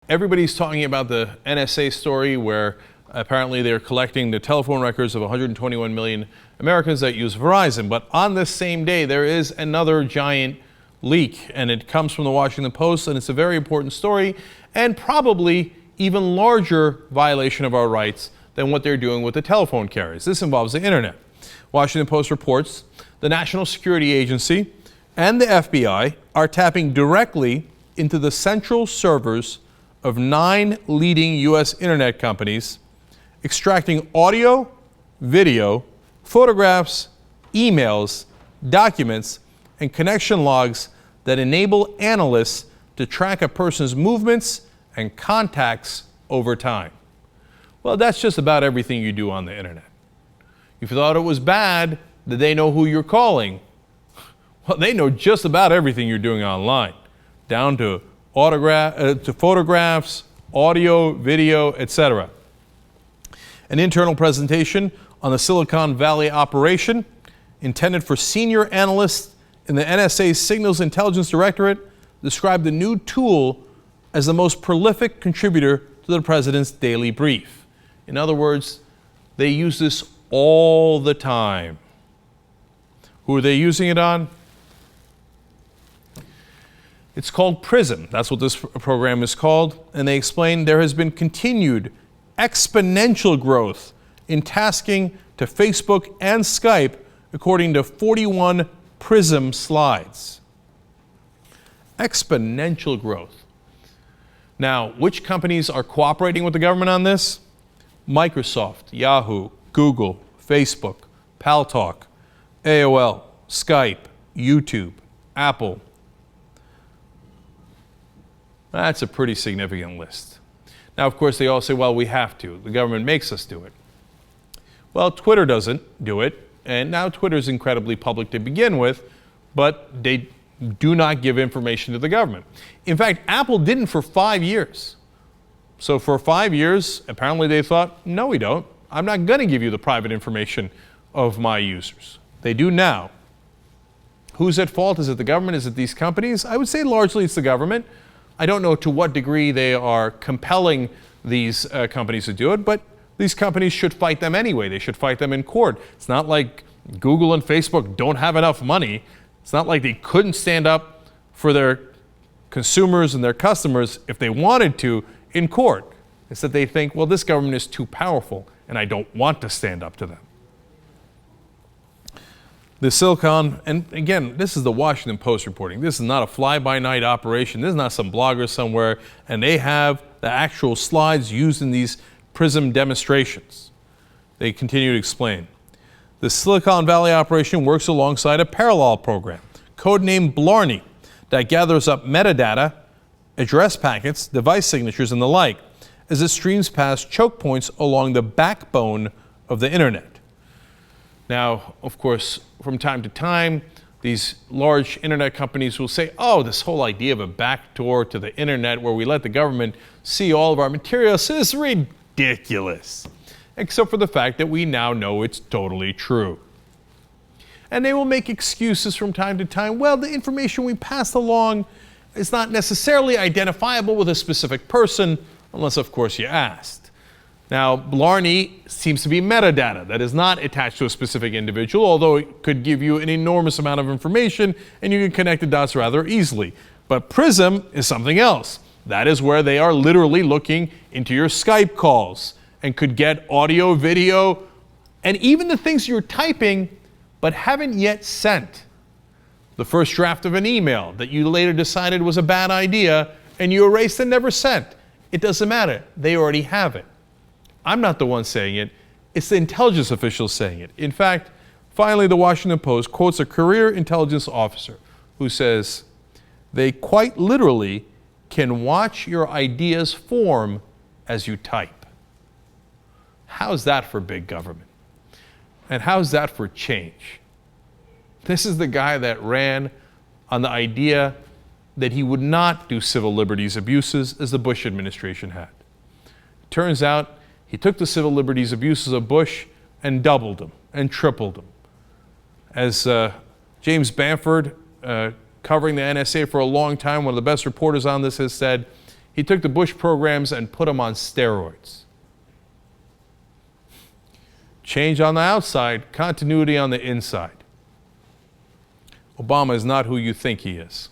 everybody's talking about the NSA story where apparently they're collecting the telephone records of 121 million Americans that use Verizon. But on this same day, there is another giant leak, and it comes from the Washington Post, and it's a very important story and probably even larger violation of our rights than what they're doing with the telephone carriers. This involves the internet. Washington Post reports the National Security Agency and the FBI are tapping directly into the central servers of 9 leading U.S. internet companies, extracting audio, video, photographs, emails, documents, and connection logs that enable analysts to track a person's movements and contacts over time. Well, that's just about everything you do on the internet. If you thought it was bad that they know who you're calling, well, they know just about everything you're doing online, down to photographs, audio, video, etc. An internal presentation on the Silicon Valley operation intended for senior analysts in the NSA's Signals Intelligence Directorate described the new tool as the most prolific contributor to the president's daily brief. In other words, they use this all the time. Who are they using it on? It's called Prism. That's what this program is called. And they explain there has been continued exponential growth in tasking to Facebook and Skype, according to 41 Prism slides. Exponential growth. Now, which companies are cooperating with the government on this? Microsoft, Yahoo, Google, Facebook, Paltalk, AOL, Skype, YouTube, Apple. That's a pretty significant list. Now, of course, they all say, well, we have to. The government makes us do it. Well, Twitter doesn't do it. And now Twitter is incredibly public to begin with, but they do not give information to the government. In fact, Apple didn't for 5 years. So for 5 years, apparently they thought, no, we don't. I'm not going to give you the private information of my users. They do now. Who's at fault? Is it the government? Is it these companies? I would say largely it's the government. I don't know to what degree they are compelling these companies to do it, but these companies should fight them anyway. They should fight them in court. It's not like Google and Facebook don't have enough money. It's not like they couldn't stand up for their consumers and their customers if they wanted to in court. It's that they think, well, this government is too powerful and I don't want to stand up to them. The Silicon, and again, this is the Washington Post reporting. This is not a fly-by-night operation. This is not some blogger somewhere, and they have the actual slides used in these Prism demonstrations. They continue to explain. The Silicon Valley operation works alongside a parallel program, codenamed Blarney, that gathers up metadata, address packets, device signatures, and the like, as it streams past choke points along the backbone of the internet. Now, of course, from time to time, these large internet companies will say, oh, this whole idea of a backdoor to the internet where we let the government see all of our materials is ridiculous, except for the fact that we now know it's totally true. And they will make excuses from time to time. Well, the information we passed along is not necessarily identifiable with a specific person, unless, of course, you asked. Now, Blarney seems to be metadata that is not attached to a specific individual, although it could give you an enormous amount of information and you can connect the dots rather easily. But Prism is something else. That is where they are literally looking into your Skype calls and could get audio, video, and even the things you're typing but haven't yet sent. The first draft of an email that you later decided was a bad idea and you erased and never sent. It doesn't matter. They already have it. I'm not the one saying it. It's the intelligence officials saying it. In fact, finally, the Washington Post quotes a career intelligence officer who says, they quite literally can watch your ideas form as you type. How's that for big government? And how's that for change? This is the guy that ran on the idea that he would not do civil liberties abuses as the Bush administration had. Turns out he took the civil liberties abuses of Bush and doubled them and tripled them. As James Bamford, covering the NSA for a long time, one of the best reporters on this, has said, He took the Bush programs and put them on steroids. Change on the outside, continuity on the inside. Obama is not who you think he is.